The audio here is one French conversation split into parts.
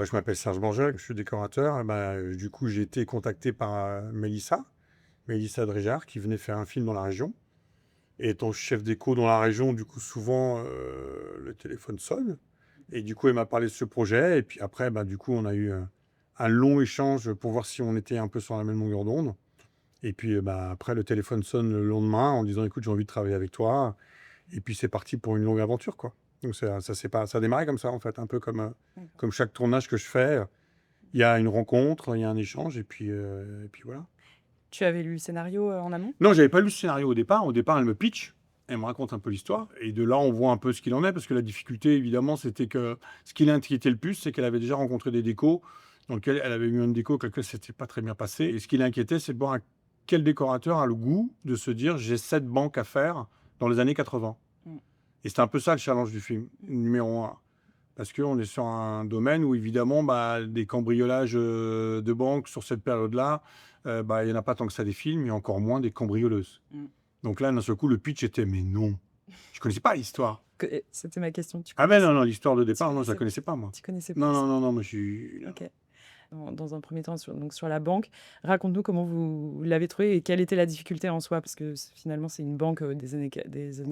Bah, je m'appelle Serge Banjel, je suis décorateur. Et bah, du coup, j'ai été contacté par Mélissa Dréjard, qui venait faire un film dans la région. Et étant chef déco dans la région, du coup, souvent, le téléphone sonne. Et du coup, elle m'a parlé de ce projet. Et puis après, bah, du coup, on a eu un long échange pour voir si on était un peu sur la même longueur d'onde. Et puis, bah, après, le téléphone sonne le lendemain en disant, écoute, j'ai envie de travailler avec toi. Et puis, c'est parti pour une longue aventure, quoi. Donc, ça a démarré comme ça, en fait, un peu D'accord. comme chaque tournage que je fais. Il y a une rencontre, il y a un échange, et puis voilà. Tu avais lu le scénario, en amont? Non, j'avais pas lu le scénario au départ. Au départ, elle me pitch, elle me raconte un peu l'histoire, et de là, on voit un peu ce qu'il en est, parce que la difficulté, évidemment, c'était que ce qui l'inquiétait le plus, c'est qu'elle avait déjà rencontré des décos dans lesquels elle avait eu une déco avec laquelle c'était pas très bien passé. Et ce qui l'inquiétait, c'est de voir quel décorateur a le goût de se dire j'ai cette banque à faire dans les années 80. Mmh. Et c'était un peu ça le challenge du film, numéro un. Parce qu'on est sur un domaine où évidemment, bah, des cambriolages de banques sur cette période-là, bah, il n'y en a pas tant que ça des films, et encore moins des cambrioleuses. Mmh. Donc là, d'un seul coup, le pitch était, mais non, je connaissais pas l'histoire. C'était ma question, tu Ah ben connaissais non, non, l'histoire de tu départ, non, je la connaissais connaissais pas, moi. tu connaissais pas Non, non, ça? non, non, moi, je suis... OK. Dans un premier temps sur la banque, raconte-nous comment vous l'avez trouvée et quelle était la difficulté en soi? Parce que finalement, c'est une banque, des En années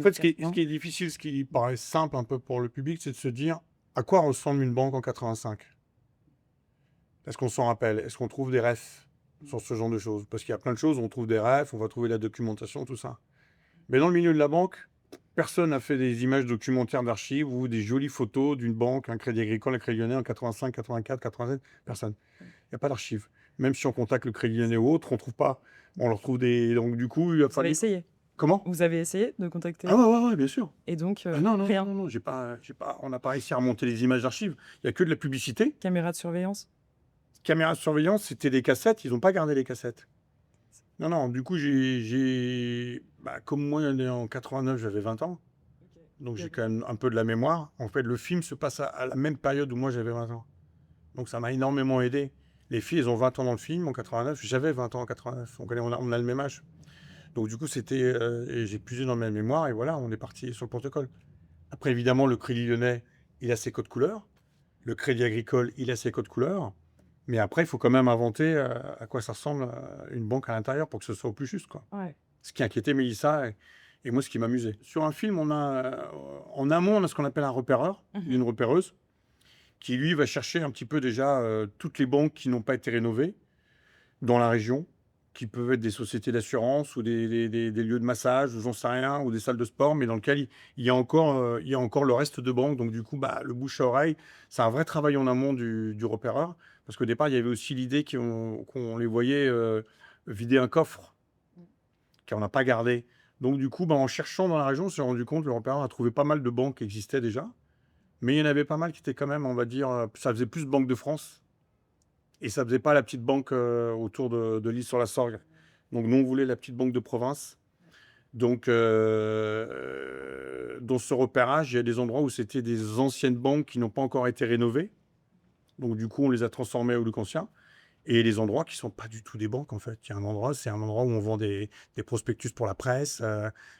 fait, ce 80. qui est difficile, ce qui paraît simple un peu pour le public, c'est de se dire à quoi ressemble une banque en 85. Est-ce qu'on s'en rappelle? Est-ce qu'on trouve des refs sur ce genre de choses? Parce qu'il y a plein de choses, on trouve des refs, on va trouver la documentation, tout ça. Mais dans le milieu de la banque, personne n'a fait des images documentaires d'archives ou des jolies photos d'une banque, un Crédit Agricole, un Crédit Lyonnais en 85, 84, 87. Personne. Il n'y a pas d'archives. Même si on contacte le Crédit Lyonnais ou autre, on trouve pas. On leur trouve des. Donc du coup, il a Vous avez fallu. essayé? Comment? Vous avez essayé de Ah contacter ouais, ouais, ouais, bien sûr. et donc Ah non, non, non, rien? non, non, on n'a pas réussi à remonter les images d'archives. Il n'y a que de la publicité. Caméra de surveillance? Caméra de surveillance, c'était des cassettes. Ils n'ont pas gardé les cassettes. Non, non, du coup, bah, comme moi, en 89, j'avais 20 ans. OK. Donc Il y j'ai avait quand même un peu de la mémoire. En fait, le film se passe à la même période où moi j'avais 20 ans. Donc ça m'a énormément aidé. Les filles, elles ont 20 ans dans le film en 89. J'avais 20 ans en 89. Donc on a le même âge. Donc du coup, et j'ai puisé dans ma mémoire et voilà, on est parti sur le protocole. Après, évidemment, le Crédit Lyonnais, il a ses codes couleurs. Le Crédit Agricole, il a ses codes couleurs. Mais après, il faut quand même inventer à quoi ça ressemble une banque à l'intérieur pour que ce soit au plus juste, quoi. ouais. Ce qui inquiétait Mélissa et moi, ce qui m'amusait. Sur un film, en amont, on a ce qu'on appelle un repéreur, Mmh. une repéreuse, qui lui va chercher un petit peu déjà toutes les banques qui n'ont pas été rénovées dans la région, qui peuvent être des sociétés d'assurance ou des lieux de massage, ou j'en sais rien, ou des salles de sport, mais dans lequel il y a encore le reste de banques. Donc du coup, bah, le bouche à oreille, c'est un vrai travail en amont du repéreur, parce qu'au départ, il y avait aussi l'idée qu'on les voyait vider un coffre qu'on n'a pas gardé. Donc du coup, bah, en cherchant dans la région, on s'est rendu compte, le repéreur a trouvé pas mal de banques qui existaient déjà, mais il y en avait pas mal qui étaient quand même, on va dire, ça faisait plus Banque de France, et ça faisait pas la petite banque autour de l'île sur la Sorgue. Donc nous, on voulait la petite banque de province. Donc dans ce repérage, il y a des endroits où c'était des anciennes banques qui n'ont pas encore été rénovées. Donc du coup, on les a transformées au Lucancien. Et les endroits qui sont pas du tout des banques, en fait. Il y a un endroit, c'est un endroit où on vend des prospectus pour la presse,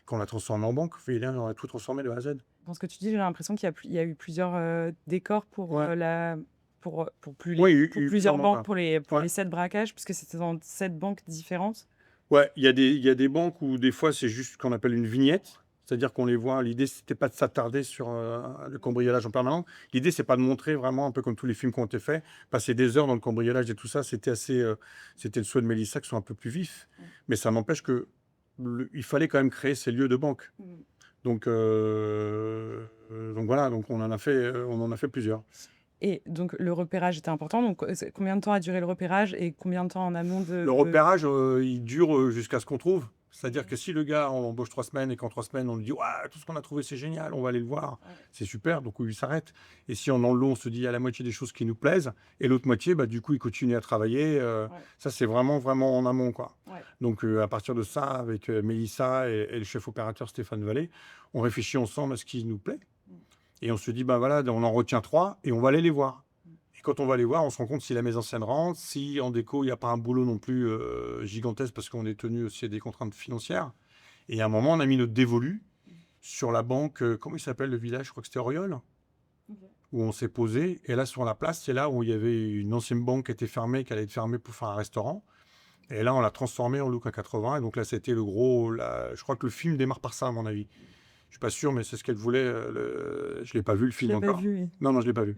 qu'on a transformé en banque. Et là, on a tout transformé de A à Z. Dans ce que tu dis, j'ai l'impression il y a eu plusieurs, décors Ouais. Oui, pour il y a eu plusieurs plusieurs banques, banques, hein. pour Ouais. les 7 braquages, puisque c'était dans 7 banques différentes? Ouais, il y a des banques où des fois c'est juste ce qu'on appelle une vignette, c'est-à-dire qu'on les voit. L'idée, c'était pas de s'attarder sur le cambriolage en permanence. L'idée, c'est pas de montrer vraiment, un peu comme tous les films qui ont été faits, passer des heures dans le cambriolage et tout ça. C'était le souhait de Mélissa que ce soit un peu plus vif. Mmh. Mais ça n'empêche que il fallait quand même créer ces lieux de banque. Mmh. Donc voilà, donc on en a fait plusieurs. Et donc le repérage était important, donc combien de temps a duré le repérage et combien de temps en amont Le de repérage, il dure jusqu'à ce qu'on trouve. C'est-à-dire OK. que si le gars, on l'embauche 3 semaines et qu'en 3 semaines, on lui dit «Ouah, tout ce qu'on a trouvé, c'est génial, on va aller le voir», Ouais. c'est super, donc il s'arrête. Et si en dans le long, on se dit: «Il y a la moitié des choses qui nous plaisent» et l'autre moitié, bah, du coup, il continue à travailler, Ouais. ça, c'est vraiment, vraiment en amont, quoi. Ouais. Donc à partir de ça, avec Mélissa et le chef opérateur Stéphane Vallée, on réfléchit ensemble à ce qui nous plaît Mmh. et on se dit: «Bah, voilà, on en retient 3 et on va aller les voir». Mmh. Et quand on va les voir, on se rend compte si la mise en scène rentre, si en déco, il n'y a pas un boulot non plus gigantesque parce qu'on est tenu aussi à des contraintes financières. Et à un moment, on a mis notre dévolu Mmh. sur la banque, comment il s'appelle le village? Je crois que c'était Auriol. OK. où on s'est posé. Et là, sur la place, c'est là où il y avait une ancienne banque qui était fermée, qui allait être fermée pour faire un restaurant. Et là, on l'a transformé en look à 80. Et donc là, c'était le gros. Je crois que le film démarre par ça, à mon avis. Je suis pas sûr, mais c'est ce qu'elle voulait. Je l'ai pas vu, le Je film l'ai pas encore. vu, oui. Non, non, je l'ai pas vu.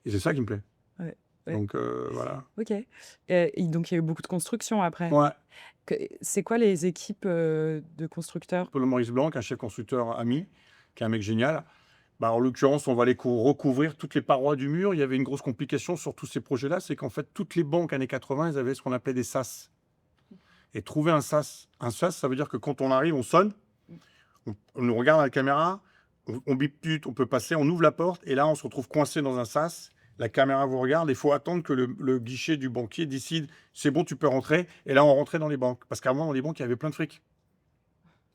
Et c'est ça qui me plaît. Ouais, ouais. Donc voilà. OK. Et donc il y a eu beaucoup de construction après? Ouais. C'est quoi les équipes, de constructeurs? Paul Maurice Blanc, un chef constructeur ami, qui est un mec génial. Bah, en l'occurrence, on va aller recouvrir toutes les parois du mur. Il y avait une grosse complication sur tous ces projets-là, c'est qu'en fait, toutes les banques années 80, elles avaient ce qu'on appelait des sas. Et trouver un sas, ça veut dire que quand on arrive, on sonne, on nous regarde à la caméra, on bip tut, on peut passer, on ouvre la porte, et là, on se retrouve coincé dans un sas. La caméra vous regarde, il faut attendre que le guichet du banquier décide, c'est bon, tu peux rentrer. Et là, on rentrait dans les banques. Parce qu'avant, dans les banques, il y avait plein de fric.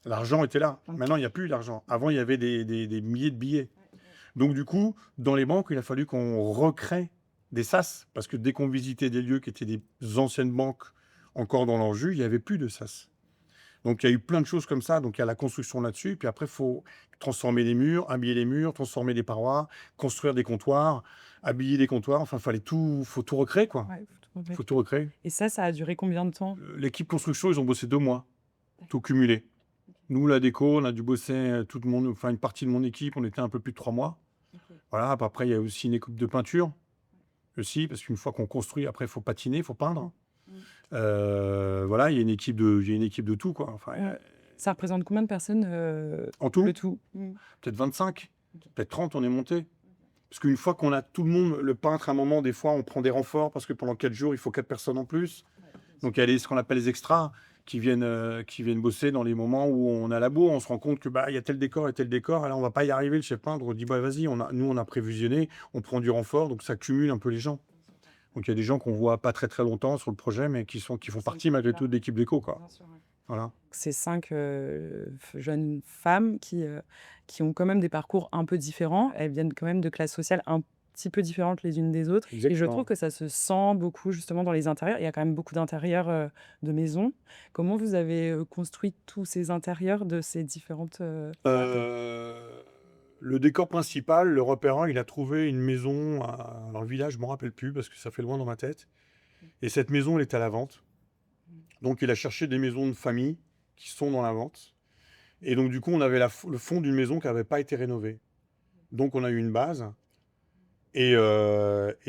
L'argent était là. OK. Maintenant, il n'y a plus d'argent. Avant, il y avait des milliers de billets. Donc, du coup, dans les banques, il a fallu qu'on recrée des sas. Parce que dès qu'on visitait des lieux qui étaient des anciennes banques encore dans leur jus, il n'y avait plus de sas. Donc, il y a eu plein de choses comme ça. Donc, il y a la construction là-dessus. Puis après, il faut transformer les murs, habiller les murs, transformer les parois, construire des comptoirs, habiller des comptoirs. Enfin, faut tout recréer, quoi. Ouais, faut tout remettre. Faut tout recréer. Et ça a duré combien de temps? L'équipe construction, ils ont bossé 2 mois, tout cumulé. Nous, la déco, on a dû bosser une partie de mon équipe, on était un peu plus de 3 mois. OK. Voilà, après, il y a aussi une équipe de peinture, aussi, parce qu'une fois qu'on construit, après, il faut patiner, il faut peindre. Voilà, il y a une équipe de tout, quoi. Enfin, Ça représente combien de personnes, en tout, le tout? peut-être 25, OK. peut-être 30, on est monté. Parce qu'une fois qu'on a tout le monde, le peintre, à un moment, des fois, on prend des renforts, parce que pendant 4 jours, il faut 4 personnes en plus. Donc, il y a ce qu'on appelle les extras qui viennent bosser dans les moments où on a la bourre. On se rend compte que il y a tel décor et tel décor. Et là, on va pas y arriver. Le chef peintre dit bah vas-y, nous on a prévisionné, on prend du renfort, donc ça cumule un peu les gens. Donc il y a des gens qu'on voit pas très très longtemps sur le projet, mais qui font partie malgré tout de l'équipe déco, quoi. Bien sûr, ouais. Voilà. Ces 5 jeunes femmes qui ont quand même des parcours un peu différents. Elles viennent quand même de classes sociales un petit peu différentes les unes des autres. Et je Exactement. trouve que ça se sent beaucoup justement dans les intérieurs. Il y a quand même beaucoup d'intérieurs de maisons. Comment vous avez construit tous ces intérieurs de ces différentes Le décor principal, le repérant, il a trouvé une maison dans le village, je me rappelle plus parce que ça fait loin dans ma tête. Et cette maison, elle est à la vente. Donc il a cherché des maisons de famille qui sont dans la vente. Et donc du coup, on avait le fond d'une maison qui n'avait pas été rénovée. Donc on a eu une base. Et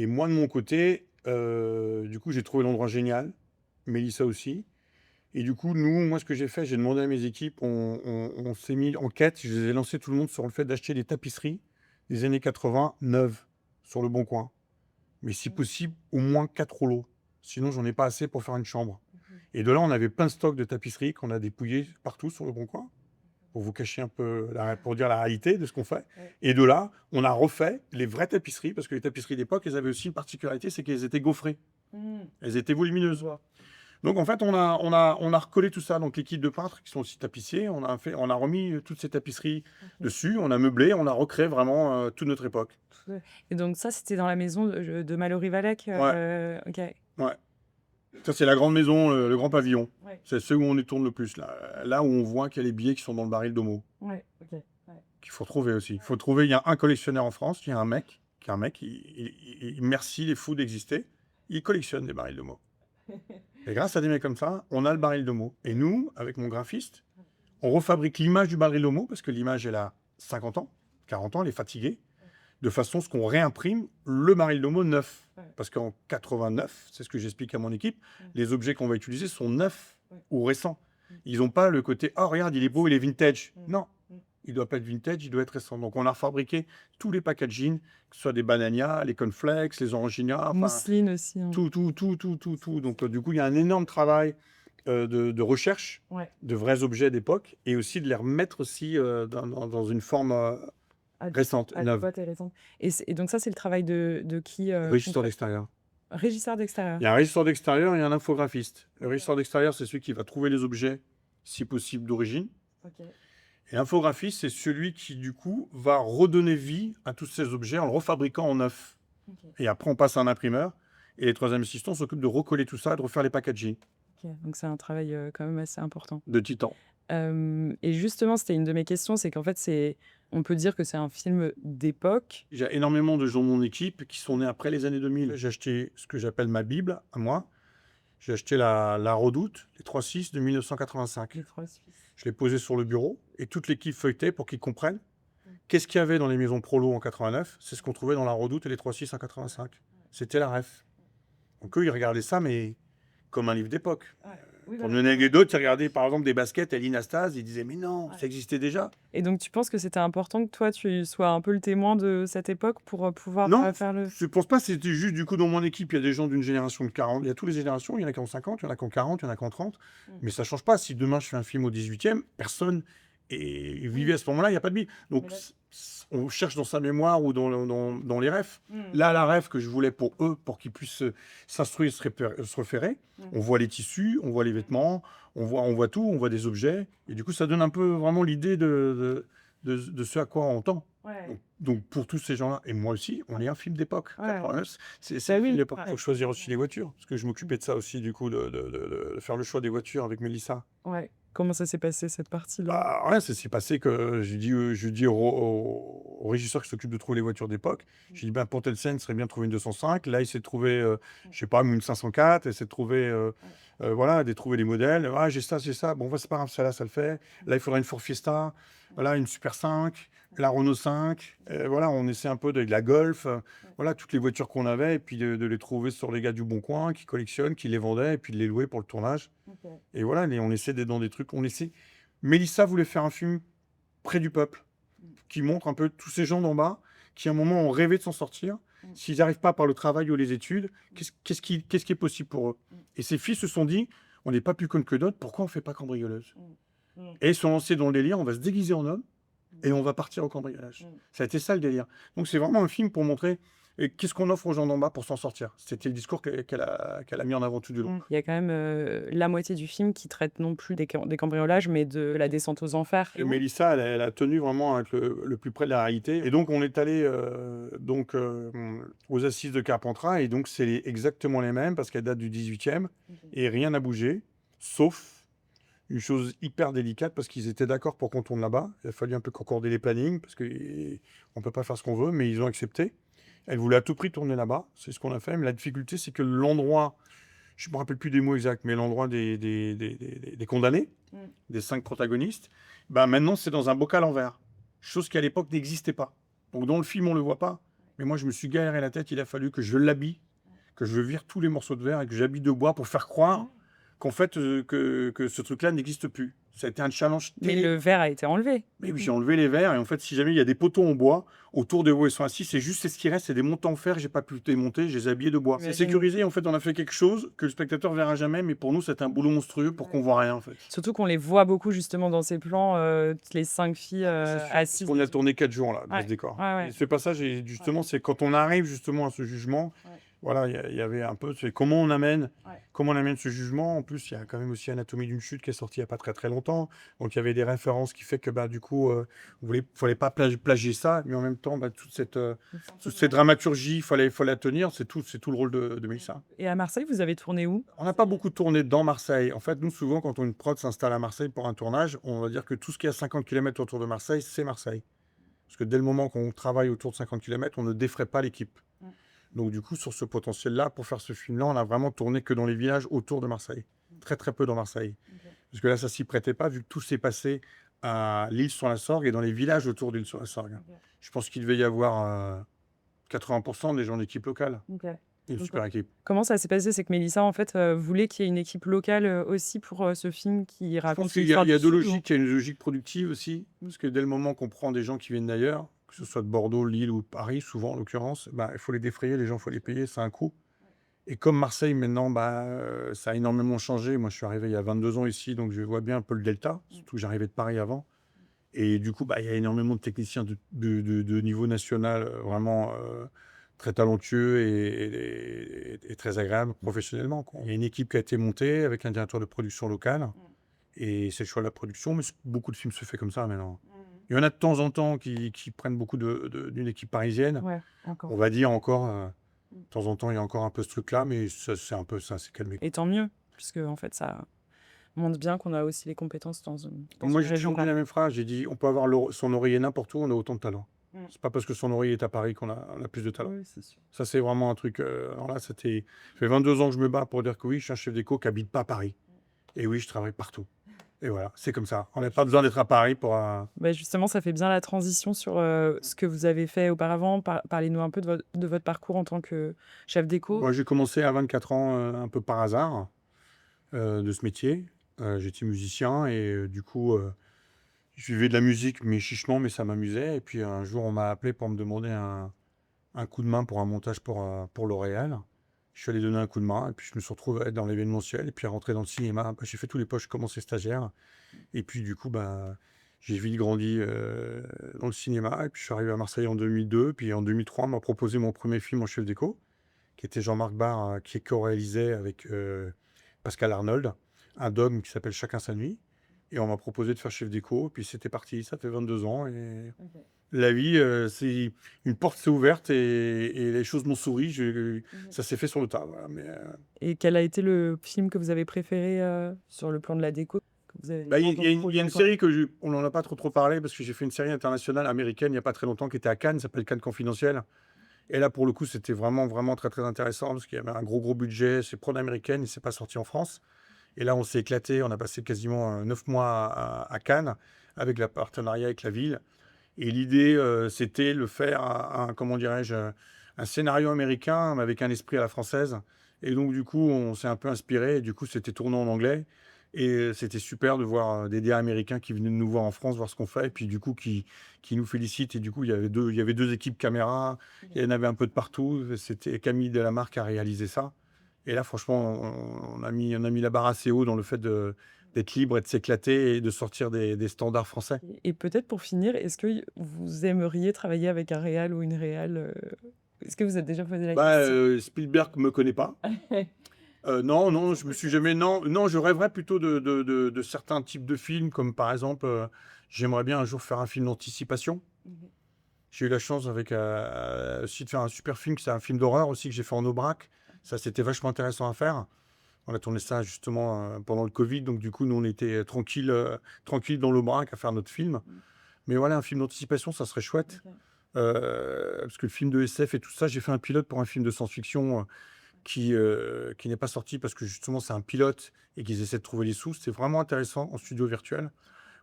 moi, de mon côté, du coup, j'ai trouvé l'endroit génial. Mélissa aussi. Et du coup, moi, ce que j'ai fait, j'ai demandé à mes équipes, on s'est mis en quête, je les ai lancés tout le monde sur le fait d'acheter des tapisseries des années 80 neuves sur le Bon Coin. Mais si possible, au moins 4 rouleaux. Sinon, j'en ai pas assez pour faire une chambre. Et de là, on avait plein de stocks de tapisseries qu'on a dépouillés partout sur le Bon Coin, pour vous cacher un peu, pour dire la réalité de ce qu'on fait. Ouais. Et de là, on a refait les vraies tapisseries, parce que les tapisseries d'époque, elles avaient aussi une particularité, c'est qu'elles étaient gaufrées. Elles étaient volumineuses. Donc en fait, on a recollé tout ça. Donc l'équipe de peintres qui sont aussi tapissiers, on a remis toutes ces tapisseries dessus, on a meublé, on a recréé vraiment toute notre époque. Et donc ça, c'était dans la maison de Mallory Valek. OK. Ouais. Ça, c'est la grande maison, le grand pavillon. Ouais. C'est ceux où on y tourne le plus. Là où on voit qu'il y a les billets qui sont dans le baril d'Homo. Ouais, OK. Ouais. Qu'il faut trouver aussi. Il faut trouver, il y a un collectionneur en France, il y a un mec, merci les fous d'exister. Il collectionne des barils d'Homo. Et grâce à des mecs comme ça, on a le baril d'Homo. Et nous, avec mon graphiste, on refabrique l'image du baril d'Homo, parce que l'image, elle a 50 ans, 40 ans, elle est fatiguée, de façon à ce qu'on réimprime le baril d'Homo neuf. Parce qu'en 89, c'est ce que j'explique à mon équipe, les objets qu'on va utiliser sont neufs ou récents. Ils n'ont pas le côté « Oh, regarde, il est beau, il est vintage ». Non, il ne doit pas être vintage, il doit être récent. Donc, on a refabriqué tous les packaging, que ce soit des Banania, les cornflakes, les Orangina, Mousseline aussi. tout. Donc, du coup, il y a un énorme travail de recherche de vrais objets d'époque et aussi de les remettre aussi dans une forme récente, neuve. Adéquate et récente. Et donc ça, c'est le travail de qui Régisseur d'extérieur. Régisseur d'extérieur. Il y a un régisseur d'extérieur et un infographiste. Le régisseur d'extérieur, c'est celui qui va trouver les objets, si possible, d'origine. OK. Et l'infographiste, c'est celui qui, du coup, va redonner vie à tous ces objets en le refabriquant en neuf. OK. Et après, on passe à un imprimeur. Et les 3e assistants s'occupent de recoller tout ça et de refaire les packaging. OK. Donc c'est un travail quand même assez important. De titan. Et justement, c'était une de mes questions, c'est qu'en fait, c'est On peut dire que c'est un film d'époque. J'ai énormément de gens de mon équipe qui sont nés après les années 2000. J'ai acheté ce que j'appelle ma Bible, à moi. J'ai acheté la Redoute, les 3.6 de 1985. Les 3 Suisses. Je l'ai posé sur le bureau et toute l'équipe feuilletait pour qu'ils comprennent qu'est-ce qu'il y avait dans les maisons Prolo en 89. C'est ce qu'on trouvait dans la Redoute et les 3.6 en 85. C'était la ref. Donc eux, ils regardaient ça, mais comme un livre d'époque. Oui, Pour voilà. donner une anecdote, ils regardaient par exemple des baskets à l'Inastase, ils disaient mais non, ça existait déjà. Et donc tu penses que c'était important que toi, tu sois un peu le témoin de cette époque pour, pouvoir, Non, faire le je pense pas, c'était juste du coup dans mon équipe, il y a des gens d'une génération de 40, il y a toutes les générations, il y en a qui ont 50, il y en a qui ont 40, il y en a qui ont 30, mais ça change pas. Si demain je fais un film au 18e, personne vivait à ce moment-là, il n'y a pas de Bible. Donc Mais là- on cherche dans sa mémoire ou dans les refs. Là, la ref que je voulais pour eux, pour qu'ils puissent s'instruire, se référer, on voit les tissus, on voit les vêtements, on voit tout, on voit des objets, et du coup ça donne un peu vraiment l'idée de ce à quoi on tend. Donc, pour tous ces gens-là, et moi aussi, on est un film d'époque. Ouais. 89, c'est Bah un oui, film d'époque. ouais. Il faut choisir aussi les voitures. Parce que je m'occupais de ça aussi, du coup, de faire le choix des voitures avec Mélissa. Ouais. Comment ça s'est passé cette partie-là? Bah, ouais, ça s'est passé que j'ai dit au régisseur qui s'occupe de trouver les voitures d'époque, j'ai dit, ben, pour telle scène, il serait bien de trouver une 205. Là, il s'est trouvé, je sais pas, une 504. Il s'est trouvé, voilà, trouver les modèles. Ah, j'ai ça. Bon, bah, c'est pas grave, ça là, ça le fait. Là, il faudra une Ford Fiesta. Voilà, une Super 5, la Renault 5. Voilà, on essaie un peu de la Golf. Voilà, toutes les voitures qu'on avait, et puis de les trouver sur les gars du Bon Coin qui collectionnent, qui les vendaient, et puis de les louer pour le tournage. Et voilà, on essaie d'être dans des trucs. Mélissa voulait faire un film près du peuple, qui montre un peu tous ces gens d'en bas, qui à un moment ont rêvé de s'en sortir. S'ils n'arrivent pas par le travail ou les études, qu'est-ce qui est possible pour eux? Et ces filles se sont dit, on n'est pas plus connes que d'autres, pourquoi on ne fait pas cambrioleuse? Et ils sont lancés dans le délire, on va se déguiser en homme et on va partir au cambriolage. Ça a été ça le délire. Donc c'est vraiment un film pour montrer qu'est-ce qu'on offre aux gens d'en bas pour s'en sortir. C'était le discours qu'elle a mis en avant tout du long. Il y a quand même, la moitié du film qui traite non plus des cambriolages, mais de la descente aux enfers. Et Mélissa, elle a tenu vraiment à être le plus près de la réalité. Et donc, on est allé aux Assises de Carpentras. Et donc, c'est exactement les mêmes parce qu'elle date du 18e. Et rien n'a bougé, sauf une chose hyper délicate parce qu'ils étaient d'accord pour qu'on tourne là-bas. Il a fallu un peu concorder les plannings parce qu'on ne peut pas faire ce qu'on veut, mais ils ont accepté. Elle voulait à tout prix tourner là-bas. C'est ce qu'on a fait. Mais la difficulté, c'est que l'endroit, je ne me rappelle plus des mots exacts, mais l'endroit des condamnés, des 5 protagonistes, bah maintenant c'est dans un bocal en verre. Chose qui à l'époque n'existait pas. Donc dans le film on le voit pas. Mais moi je me suis galéré la tête, il a fallu que je l'habille, que je vire tous les morceaux de verre et que j'habille de bois pour faire croire qu'en fait que ce truc-là n'existe plus. Ça a été un challenge Mais terrible. le verre a été enlevé. Mais oui, j'ai enlevé les verres et en fait, si jamais il y a des poteaux en bois autour de où ils sont assis, c'est juste ce qui reste, c'est des montants en fer, j'ai pas pu démonter, je les ai habillés de bois. C'est J'imagine. sécurisé, en fait, on a fait quelque chose que le spectateur verra jamais, mais pour nous, c'est un boulot monstrueux pour qu'on voit rien, en fait. Surtout qu'on les voit beaucoup justement dans ces plans, les 5 filles, assises. On a tourné 4 jours là, dans Ouais. ce décor. Ouais. Et ce passage, justement, c'est quand on arrive justement à ce jugement, voilà, il y avait un peu, c'est comment on amène ce jugement. En plus, il y a quand même aussi Anatomie d'une chute qui est sortie il n'y a pas très très longtemps. Donc il y avait des références qui fait que bah, du coup, fallait pas plagier ça, mais en même temps, bah, toute cette dramaturgie, il fallait la tenir. C'est tout le rôle de Mélissa. Et à Marseille, vous avez tourné où? On n'a pas beaucoup tourné dans Marseille. En fait, nous, souvent, quand une prod s'installe à Marseille pour un tournage, on va dire que tout ce qui est à 50 km autour de Marseille, c'est Marseille. Parce que dès le moment qu'on travaille autour de 50 km, on ne défraie pas l'équipe. Donc du coup, sur ce potentiel-là, pour faire ce film-là, on a vraiment tourné que dans les villages autour de Marseille. Très très peu dans Marseille. Parce que là, ça s'y prêtait pas, vu que tout s'est passé à l'Île-sur-la-Sorgue et dans les villages autour de l'Île-sur-la-Sorgue. Je pense qu'il devait y avoir 80% des gens d'équipe locale. Une super équipe. Comment ça s'est passé? C'est que Mélissa, en fait, voulait qu'il y ait une équipe locale, aussi pour, ce film qui Je raconte pense qu'il y l'histoire a du deux Sud, ou? logiques. Il y a une logique productive aussi. Parce que dès le moment qu'on prend des gens qui viennent d'ailleurs, que ce soit de Bordeaux, Lille ou Paris, souvent en l'occurrence, bah, il faut les défrayer, les gens, il faut les payer, c'est un coût. Et comme Marseille, maintenant, bah, ça a énormément changé. Moi, je suis arrivé il y a 22 ans ici, donc je vois bien un peu le delta, surtout que j'arrivais de Paris avant. Et du coup, bah, il y a énormément de techniciens de niveau national, vraiment très talentueux et très agréables professionnellement, quoi. Il y a une équipe qui a été montée avec un directeur de production local. Et c'est le choix de la production, mais beaucoup de films se fait comme ça maintenant. Il y en a de temps en temps qui prennent beaucoup d'une équipe parisienne. Ouais, encore. On va dire encore, de temps en temps, il y a encore un peu ce truc-là, mais c'est un peu ça, c'est calmé. Et tant mieux, puisque en fait, ça montre bien qu'on a aussi les compétences dans Moi, une j'ai région, toujours dit quoi. la même phrase, j'ai dit: «On peut avoir son oreiller n'importe où, on a autant de talent». Mmh. C'est pas parce que son oreiller est à Paris qu'on a plus de talent. Oui, c'est sûr. Ça, c'est vraiment un truc, alors là, ça fait 22 ans que je me bats pour dire que oui, je suis un chef déco qui habite pas à Paris et oui, je travaille partout et voilà, c'est comme ça. On n'a pas besoin d'être à Paris pour, Bah, justement, ça fait bien la transition sur, ce que vous avez fait auparavant. Parlez-nous un peu de votre parcours en tant que chef déco. moi, j'ai commencé à 24 ans, un peu par hasard, de ce métier. J'étais musicien et du coup, je vivais de la musique, mais chichement, mais ça m'amusait et puis un jour, on m'a appelé pour me demander un coup de main pour un montage pour L'Oréal. Je suis allé donner un coup de main et puis je me suis retrouvé à être dans l'événementiel et puis à rentrer dans le cinéma. Bah, j'ai fait tous les postes, je commençais stagiaire et puis du coup, bah, j'ai vite grandi dans le cinéma et puis je suis arrivé à Marseille en 2002. Puis en 2003, on m'a proposé mon premier film en chef déco, qui était Jean-Marc Barr, qui co-réalisait avec Pascal Arnold, un dogme qui s'appelle Chacun sa nuit. Et on m'a proposé de faire chef déco, puis c'était parti, ça fait 22 ans et OK. la vie, c'est une porte s'est ouverte et les choses m'ont souri. Mmh. Ça s'est fait sur le tas, voilà. Mais, Et quel a été le film que vous avez préféré, sur le plan de la déco? Que vous avez bah, dans d'autres il y a projets, une quoi? série on n'en a pas trop parlé parce que j'ai fait une série internationale américaine il n'y a pas très longtemps qui était à Cannes, ça s'appelle Cannes Confidentiel. Et là, pour le coup, c'était vraiment, vraiment très, très intéressant parce qu'il y avait un gros, gros budget. C'est prod américaine, il s'est pas sorti en France. Et là, on s'est éclaté. On a passé quasiment 9 mois à Cannes avec le partenariat avec la ville. Et l'idée, c'était le faire comment dirais-je, un scénario américain, mais avec un esprit à la française. Et donc, du coup, on s'est un peu inspiré. Et du coup, c'était tourné en anglais. Et c'était super de voir des DA américains qui venaient de nous voir en France, voir ce qu'on fait. Et puis, du coup, qui nous félicitent. Et du coup, il y avait deux équipes caméra. Il y en avait un peu de partout. C'était Camille Delamarre qui a réalisé ça. Et là, franchement, on a mis la barre assez haut dans le fait d'être libre et de s'éclater et de sortir des standards français. Et peut-être pour finir, est-ce que vous aimeriez travailler avec un réal ou une réal, est-ce que vous êtes déjà posé la Bah, question? Spielberg me connaît pas. Non, non, je me suis jamais non, non, je rêverais plutôt de certains types de films comme par exemple, j'aimerais bien un jour faire un film d'anticipation. Mmh. J'ai eu la chance avec, aussi de faire un super film, c'est un film d'horreur aussi que j'ai fait en Aubrac. Ça, c'était vachement intéressant à faire. On a tourné ça justement, pendant le covid, donc du coup, nous, on était tranquilles dans l'Aubrac à faire notre film. Mmh. Mais voilà, un film d'anticipation, ça serait chouette, OK. parce que le film de SF et tout ça, j'ai fait un pilote pour un film de science-fiction, qui n'est pas sorti parce que justement c'est un pilote et qu'ils essaient de trouver les sous. C'était vraiment intéressant en studio virtuel.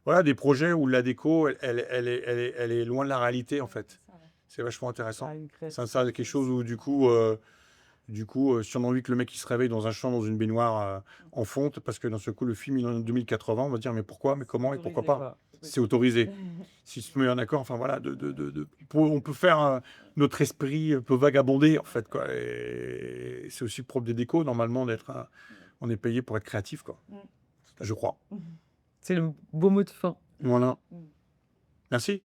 Voilà, des projets où la déco, elle est loin de la réalité en Ouais, fait. c'est ça, ouais. C'est vachement Ah, intéressant. une Ça, c'est quelque créativité chose aussi. où du coup, si on a envie que le mec il se réveille dans un champ, dans une baignoire en fonte, parce que dans ce coup le film il est en 2080, on va dire mais pourquoi, mais C'est comment et pourquoi autorisé, pas? quoi. C'est C'est possible. autorisé. Si se met un accord, enfin voilà, on peut faire notre esprit peut vagabonder en fait quoi. Et c'est aussi le propre des décos normalement on est payé pour être créatif quoi. Mmh. Je crois. Mmh. C'est le beau mot de fin. Voilà. Mmh. Merci.